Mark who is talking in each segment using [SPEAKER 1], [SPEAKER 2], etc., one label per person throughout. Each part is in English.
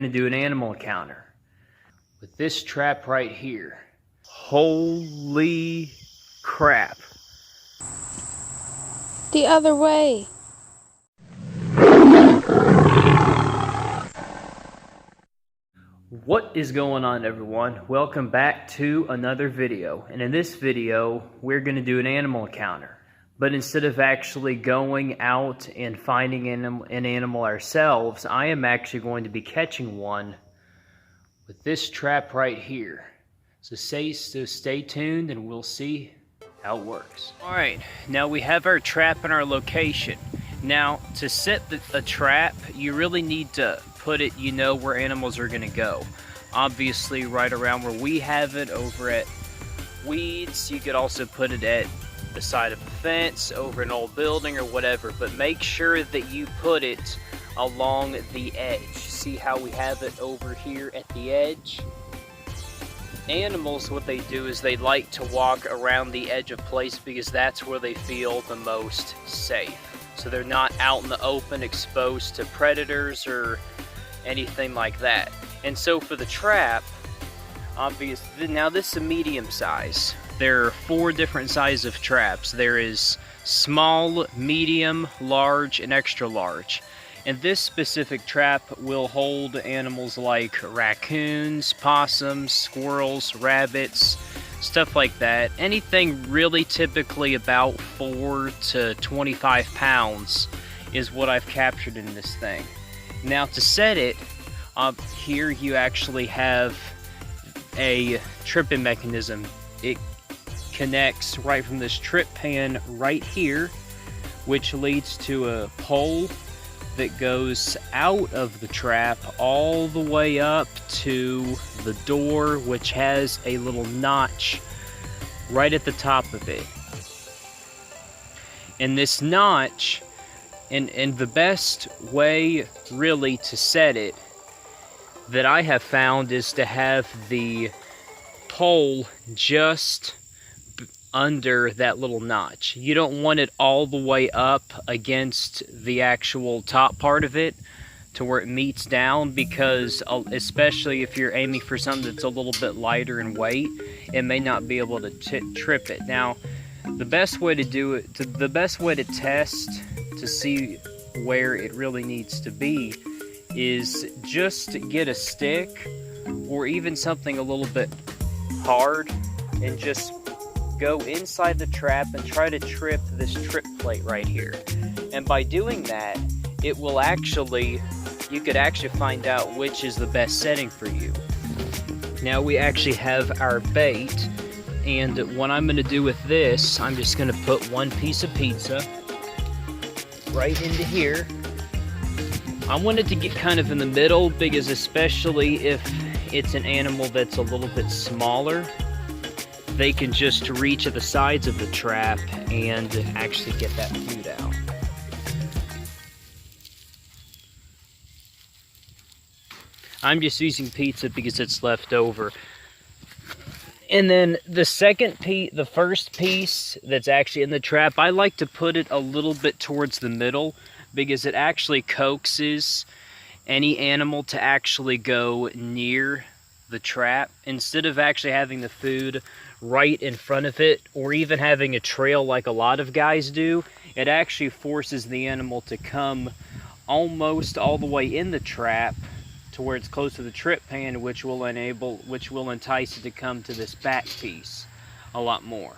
[SPEAKER 1] Going to do an animal encounter with this trap right here. Holy crap.
[SPEAKER 2] The other way.
[SPEAKER 1] What is going on, everyone? Welcome back to another video. And in this video, we're going to do an animal encounter. But instead of actually going out and finding an animal ourselves, I am actually going to be catching one with this trap right here. So stay tuned and we'll see how it works. Alright, now we have our trap in our location. Now, to set a trap, you really need to put it, where animals are going to go. Obviously, right around where we have it, over at weeds. You could also put it at the side of a fence, over an old building or whatever, but make sure that you put it along the edge. See how we have it over here at the edge? Animals, what they do is they like to walk around the edge of place because that's where they feel the most safe. So they're not out in the open exposed to predators or anything like that. And so for the trap, obviously, now this is a medium size. There are 4 different sizes of traps. There is small, medium, large, and extra large. And this specific trap will hold animals like raccoons, possums, squirrels, rabbits, stuff like that. Anything really typically about 4 to 25 pounds is what I've captured in this thing. Now to set it, up here you actually have a tripping mechanism. It connects right from this trip pan right here, which leads to a pole that goes out of the trap all the way up to the door, which has a little notch right at the top of it. And this notch, and the best way really to set it that I have found is to have the pole just under that little notch. You don't want it all the way up against the actual top part of it to where it meets down, because especially if you're aiming for something that's a little bit lighter in weight, it may not be able to trip it. Now, the best way to do it, the best way to test to see where it really needs to be is just get a stick or even something a little bit hard and just go inside the trap and try to trip this trip plate right here. And by doing that, it will actually, you could actually find out which is the best setting for you. Now we actually have our bait, and what I'm going to do with this, I'm just going to put one piece of pizza right into here. I want it to get kind of in the middle, because especially if it's an animal that's a little bit smaller, they can just reach at the sides of the trap and actually get that food out. I'm just using pizza because it's left over. And then the first piece that's actually in the trap, I like to put it a little bit towards the middle because it actually coaxes any animal to actually go near the trap. Instead of actually having the food right in front of it, or even having a trail like a lot of guys do, it actually forces the animal to come almost all the way in the trap to where it's close to the trip pan, which will entice it to come to this back piece a lot more.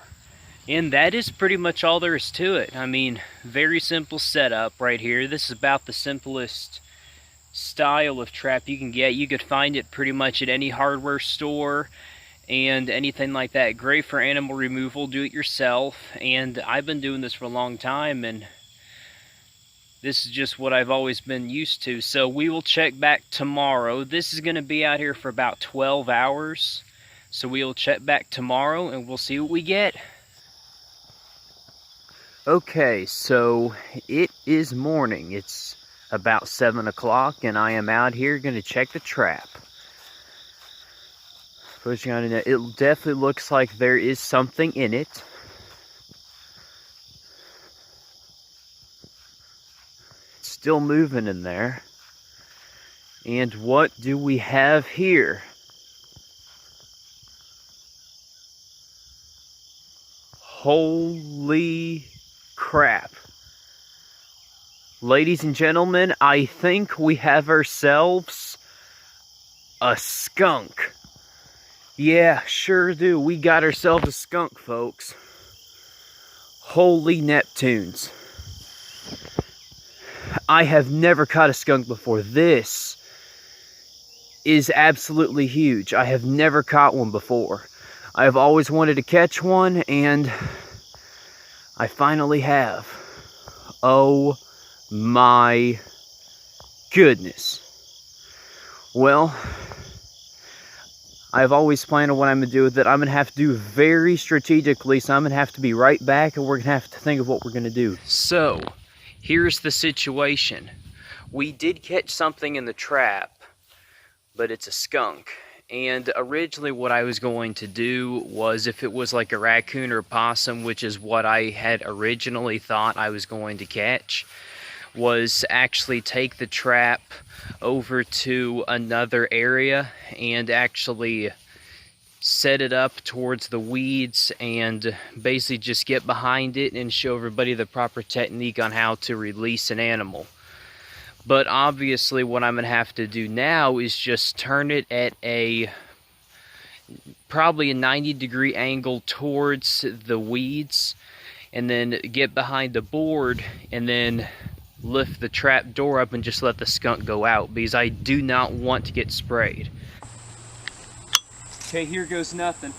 [SPEAKER 1] And that is pretty much all there is to it. I mean, very simple setup right here. This is about the simplest style of trap you can get. You could find it pretty much at any hardware store and anything like that. Great for animal removal, do it yourself. And I've been doing this for a long time, and this is just what I've always been used to. So we will check back tomorrow. This is going to be out here for about 12 hours. So we will check back tomorrow and we'll see what we get. Okay, so it is morning. It's about 7 o'clock and I am out here going to check the trap. Pushing on it. It definitely looks like there is something in it. It's still moving in there. And what do we have here? Holy crap. Ladies and gentlemen, I think we have ourselves a skunk. Yeah, sure do. We got ourselves a skunk, folks. Holy Neptunes. I have never caught a skunk before. This is absolutely huge. I have never caught one before. I have always wanted to catch one, and I finally have. Oh my goodness. Well, I've always planned on what I'm going to do with it. I'm going to have to do very strategically, so I'm going to have to be right back, and we're going to have to think of what we're going to do. So, here's the situation. We did catch something in the trap, but it's a skunk. And originally what I was going to do was, if it was like a raccoon or a possum, which is what I had originally thought I was going to catch, was actually take the trap over to another area and actually set it up towards the weeds and basically just get behind it and show everybody the proper technique on how to release an animal. But obviously what I'm going to have to do now is just turn it at probably a 90-degree angle towards the weeds, and then get behind the board and then lift the trap door up and just let the skunk go out, because I do not want to get sprayed. Okay, here goes nothing.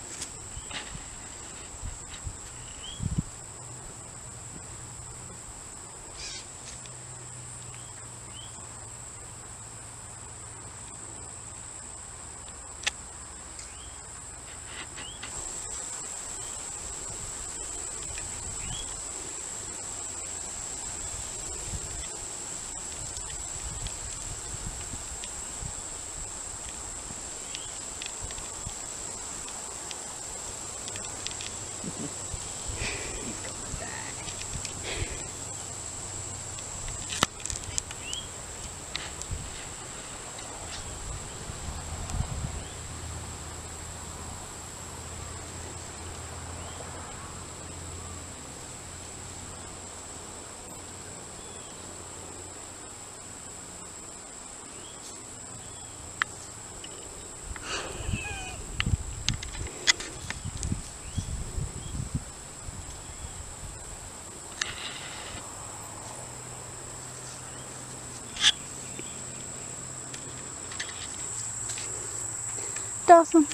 [SPEAKER 2] Dawson,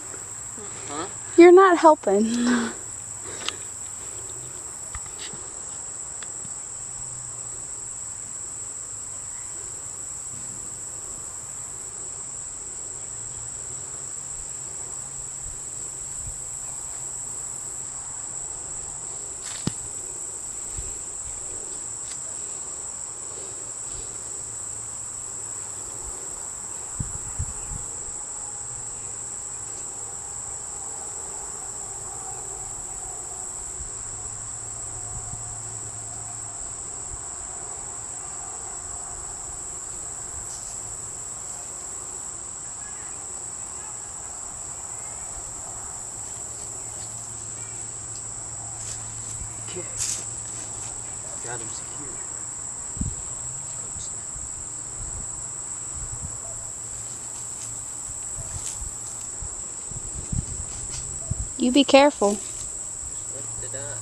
[SPEAKER 2] you're not helping.
[SPEAKER 1] Okay, got him secured.
[SPEAKER 2] You be careful.
[SPEAKER 1] Just lift it up.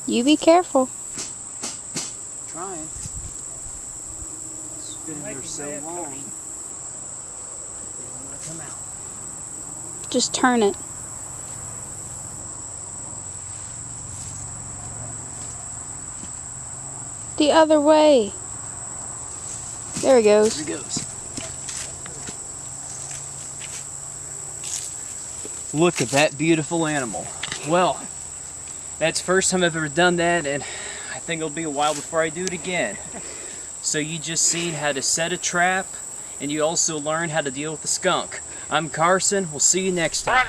[SPEAKER 2] You be careful.
[SPEAKER 1] Trying. It's been here so long. Doesn't want to come out.
[SPEAKER 2] Just turn it. The other way. There he goes.
[SPEAKER 1] There he goes. Look at that beautiful animal. Well, that's the first time I've ever done that, and I think it'll be a while before I do it again. So you just seen how to set a trap, and you also learned how to deal with the skunk. I'm Carson. We'll see you next time.